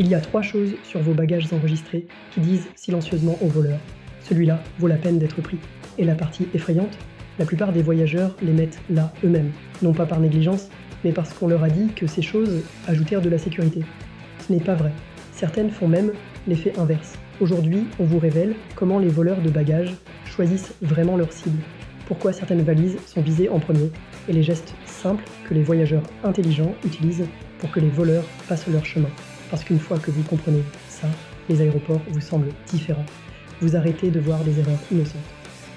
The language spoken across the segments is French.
Il y a 3 choses sur vos bagages enregistrés qui disent silencieusement aux voleurs: celui-là vaut la peine d'être pris. Et la partie effrayante, la plupart des voyageurs les mettent là eux-mêmes, non pas par négligence, mais parce qu'on leur a dit que ces choses ajoutèrent de la sécurité. Ce n'est pas vrai. Certaines font même l'effet inverse. Aujourd'hui, on vous révèle comment les voleurs de bagages choisissent vraiment leur cible, pourquoi certaines valises sont visées en premier, et les gestes simples que les voyageurs intelligents utilisent pour que les voleurs passent leur chemin. Parce qu'une fois que vous comprenez ça, les aéroports vous semblent différents. Vous arrêtez de voir des erreurs innocentes.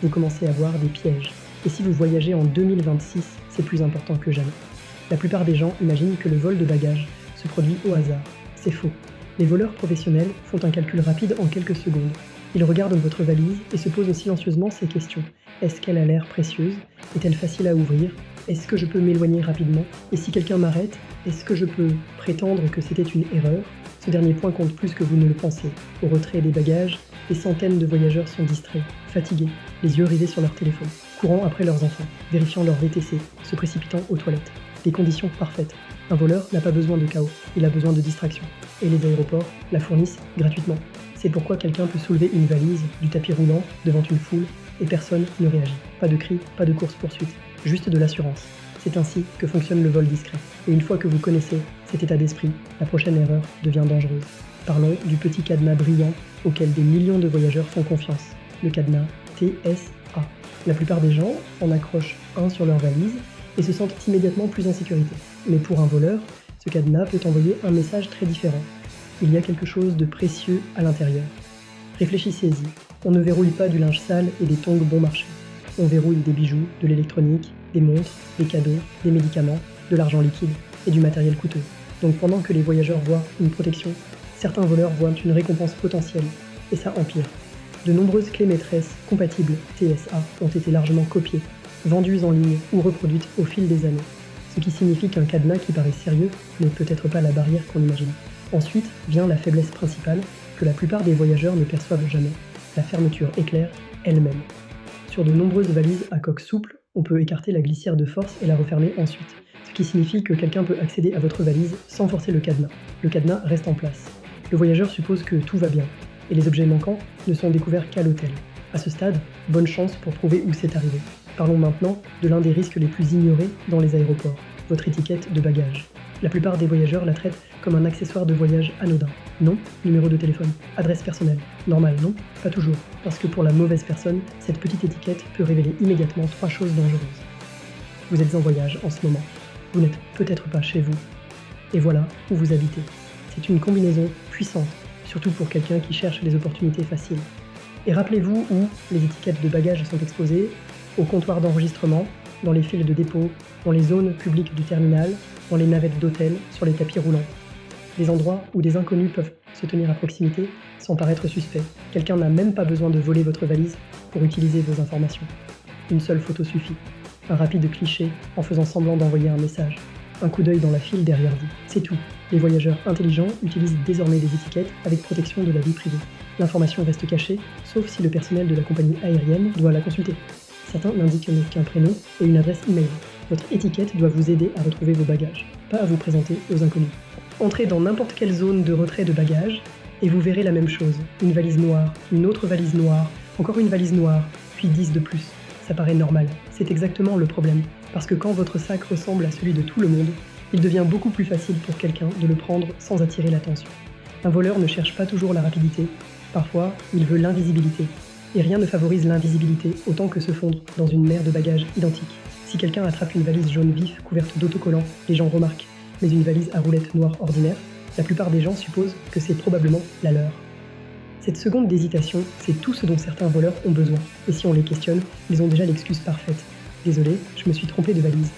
Vous commencez à voir des pièges. Et si vous voyagez en 2026, c'est plus important que jamais. La plupart des gens imaginent que le vol de bagages se produit au hasard. C'est faux. Les voleurs professionnels font un calcul rapide en quelques secondes. Ils regardent votre valise et se posent silencieusement ces questions. Est-ce qu'elle a l'air précieuse? Est-elle facile à ouvrir? Est-ce que je peux m'éloigner rapidement? Et si quelqu'un m'arrête, est-ce que je peux prétendre que c'était une erreur? Ce dernier point compte plus que vous ne le pensez. Au retrait des bagages, des centaines de voyageurs sont distraits, fatigués, les yeux rivés sur leur téléphone, courant après leurs enfants, vérifiant leur VTC, se précipitant aux toilettes. Des conditions parfaites. Un voleur n'a pas besoin de chaos, il a besoin de distraction. Et les aéroports la fournissent gratuitement. C'est pourquoi quelqu'un peut soulever une valise du tapis roulant devant une foule et personne ne réagit. Pas de cris, pas de course-poursuite, juste de l'assurance. C'est ainsi que fonctionne le vol discret. Et une fois que vous connaissez cet état d'esprit, la prochaine erreur devient dangereuse. Parlons du petit cadenas brillant auquel des millions de voyageurs font confiance. Le cadenas TSA. La plupart des gens en accrochent un sur leur valise et se sentent immédiatement plus en sécurité. Mais pour un voleur, ce cadenas peut envoyer un message très différent. Il y a quelque chose de précieux à l'intérieur. Réfléchissez-y. On ne verrouille pas du linge sale et des tongs bon marché. On verrouille des bijoux, de l'électronique, des montres, des cadeaux, des médicaments, de l'argent liquide et du matériel coûteux. Donc pendant que les voyageurs voient une protection, certains voleurs voient une récompense potentielle, et ça empire. De nombreuses clés maîtresses compatibles TSA ont été largement copiées, vendues en ligne ou reproduites au fil des années, ce qui signifie qu'un cadenas qui paraît sérieux n'est peut-être pas la barrière qu'on imagine. Ensuite vient la faiblesse principale que la plupart des voyageurs ne perçoivent jamais, la fermeture éclair elle-même. Sur de nombreuses valises à coque souple, on peut écarter la glissière de force et la refermer ensuite, ce qui signifie que quelqu'un peut accéder à votre valise sans forcer le cadenas. Le cadenas reste en place. Le voyageur suppose que tout va bien, et les objets manquants ne sont découverts qu'à l'hôtel. À ce stade, bonne chance pour prouver où c'est arrivé. Parlons maintenant de l'un des risques les plus ignorés dans les aéroports, votre étiquette de bagage. La plupart des voyageurs la traitent comme un accessoire de voyage anodin. Nom, numéro de téléphone, adresse personnelle. Normal, non? Pas toujours, parce que pour la mauvaise personne, cette petite étiquette peut révéler immédiatement 3 choses dangereuses. Vous êtes en voyage en ce moment. Vous n'êtes peut-être pas chez vous. Et voilà où vous habitez. C'est une combinaison puissante, surtout pour quelqu'un qui cherche les opportunités faciles. Et rappelez-vous où les étiquettes de bagages sont exposées: au comptoir d'enregistrement, dans les files de dépôt, dans les zones publiques du terminal, dans les navettes d'hôtel, sur les tapis roulants. Des endroits où des inconnus peuvent se tenir à proximité sans paraître suspects. Quelqu'un n'a même pas besoin de voler votre valise pour utiliser vos informations. Une seule photo suffit. Un rapide cliché en faisant semblant d'envoyer un message. Un coup d'œil dans la file derrière vous. C'est tout. Les voyageurs intelligents utilisent désormais des étiquettes avec protection de la vie privée. L'information reste cachée, sauf si le personnel de la compagnie aérienne doit la consulter. Certains n'indiquent qu'un prénom et une adresse email. Votre étiquette doit vous aider à retrouver vos bagages, pas à vous présenter aux inconnus. Entrez dans n'importe quelle zone de retrait de bagages et vous verrez la même chose. Une valise noire, une autre valise noire, encore une valise noire, puis 10 de plus. Ça paraît normal. C'est exactement le problème. Parce que quand votre sac ressemble à celui de tout le monde, il devient beaucoup plus facile pour quelqu'un de le prendre sans attirer l'attention. Un voleur ne cherche pas toujours la rapidité. Parfois, il veut l'invisibilité. Et rien ne favorise l'invisibilité autant que se fondre dans une mer de bagages identiques. Si quelqu'un attrape une valise jaune vif couverte d'autocollants, les gens remarquent. Mais une valise à roulettes noires ordinaire, la plupart des gens supposent que c'est probablement la leur. Cette seconde d'hésitation, c'est tout ce dont certains voleurs ont besoin. Et si on les questionne, ils ont déjà l'excuse parfaite. Désolé, je me suis trompé de valise.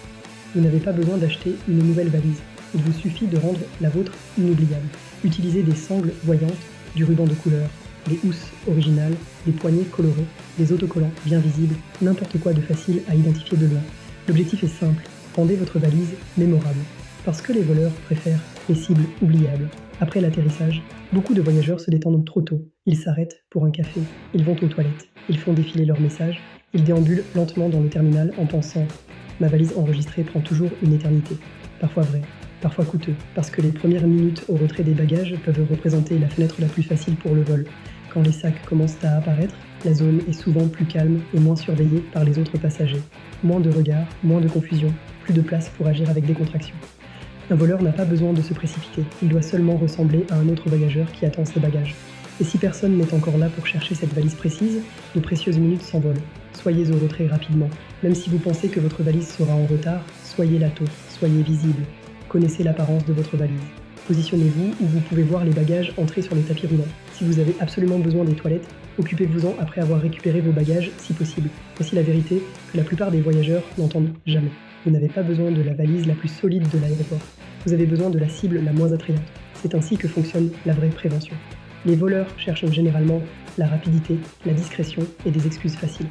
Vous n'avez pas besoin d'acheter une nouvelle valise. Il vous suffit de rendre la vôtre inoubliable. Utilisez des sangles voyantes, du ruban de couleur, des housses originales, des poignées colorées, des autocollants bien visibles, n'importe quoi de facile à identifier de loin. L'objectif est simple, rendez votre valise mémorable. Parce que les voleurs préfèrent les cibles oubliables. Après l'atterrissage, beaucoup de voyageurs se détendent trop tôt. Ils s'arrêtent pour un café, ils vont aux toilettes, ils font défiler leurs messages, ils déambulent lentement dans le terminal en pensant « Ma valise enregistrée prend toujours une éternité ». Parfois vrai, parfois coûteux, parce que les premières minutes au retrait des bagages peuvent représenter la fenêtre la plus facile pour le vol. Quand les sacs commencent à apparaître, la zone est souvent plus calme et moins surveillée par les autres passagers. Moins de regards, moins de confusion, plus de place pour agir avec décontraction. Un voleur n'a pas besoin de se précipiter, il doit seulement ressembler à un autre bagageur qui attend ses bagages. Et si personne n'est encore là pour chercher cette valise précise, de précieuses minutes s'envolent. Soyez au retrait rapidement. Même si vous pensez que votre valise sera en retard, soyez là tôt, soyez visible. Connaissez l'apparence de votre valise. Positionnez-vous où vous pouvez voir les bagages entrer sur le tapis roulant. Si vous avez absolument besoin des toilettes, occupez-vous-en après avoir récupéré vos bagages si possible. Voici la vérité que la plupart des voyageurs n'entendent jamais. Vous n'avez pas besoin de la valise la plus solide de l'aéroport. Vous avez besoin de la cible la moins attrayante. C'est ainsi que fonctionne la vraie prévention. Les voleurs cherchent généralement la rapidité, la discrétion et des excuses faciles.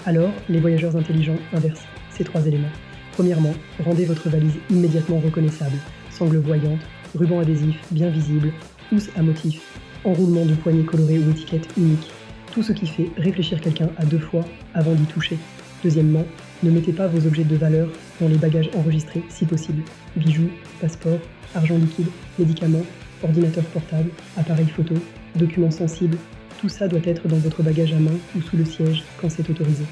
Alors, les voyageurs intelligents inversent ces trois éléments. Premièrement, rendez votre valise immédiatement reconnaissable. Sangles voyantes, ruban adhésif bien visible, housse à motif, enroulement de poignets colorés ou étiquette unique. Tout ce qui fait réfléchir quelqu'un à 2 fois avant d'y toucher. Deuxièmement, ne mettez pas vos objets de valeur dans les bagages enregistrés si possible. Bijoux, passeports, argent liquide, médicaments, ordinateur portable, appareil photo, documents sensibles, tout ça doit être dans votre bagage à main ou sous le siège quand c'est autorisé.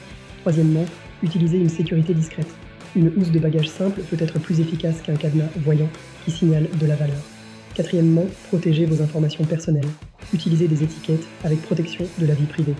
Troisièmement, utilisez une sécurité discrète. Une housse de bagage simple peut être plus efficace qu'un cadenas voyant qui signale de la valeur. Quatrièmement, protégez vos informations personnelles. Utilisez des étiquettes avec protection de la vie privée.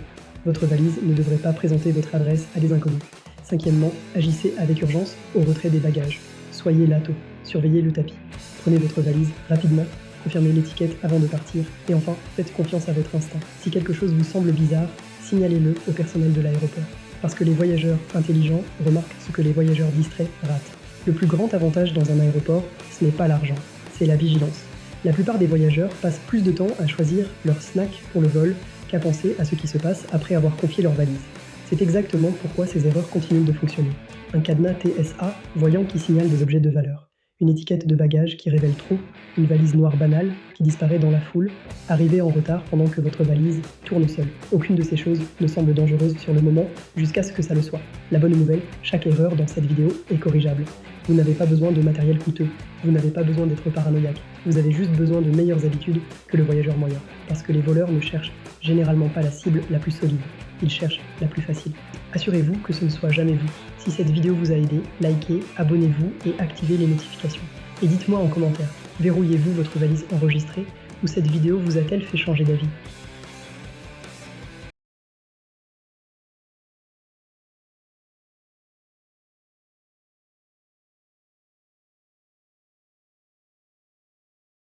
Votre valise ne devrait pas présenter votre adresse à des inconnus. Cinquièmement, agissez avec urgence au retrait des bagages. Soyez là tôt, surveillez le tapis. Prenez votre valise rapidement, confirmez l'étiquette avant de partir et enfin, faites confiance à votre instinct. Si quelque chose vous semble bizarre, signalez-le au personnel de l'aéroport. Parce que les voyageurs intelligents remarquent ce que les voyageurs distraits ratent. Le plus grand avantage dans un aéroport, ce n'est pas l'argent, c'est la vigilance. La plupart des voyageurs passent plus de temps à choisir leur snack pour le vol qu'à penser à ce qui se passe après avoir confié leur valise. C'est exactement pourquoi ces erreurs continuent de fonctionner. Un cadenas TSA voyant qui signale des objets de valeur. Une étiquette de bagage qui révèle trop, une valise noire banale qui disparaît dans la foule, arriver en retard pendant que votre valise tourne seule. Aucune de ces choses ne semble dangereuse sur le moment jusqu'à ce que ça le soit. La bonne nouvelle, chaque erreur dans cette vidéo est corrigeable. Vous n'avez pas besoin de matériel coûteux, vous n'avez pas besoin d'être paranoïaque, vous avez juste besoin de meilleures habitudes que le voyageur moyen. Parce que les voleurs ne cherchent généralement pas la cible la plus solide, ils cherchent la plus facile. Assurez-vous que ce ne soit jamais vous. Si cette vidéo vous a aidé, likez, abonnez-vous et activez les notifications. Et dites-moi en commentaire, verrouillez-vous votre valise enregistrée ou cette vidéo vous a-t-elle fait changer d'avis ?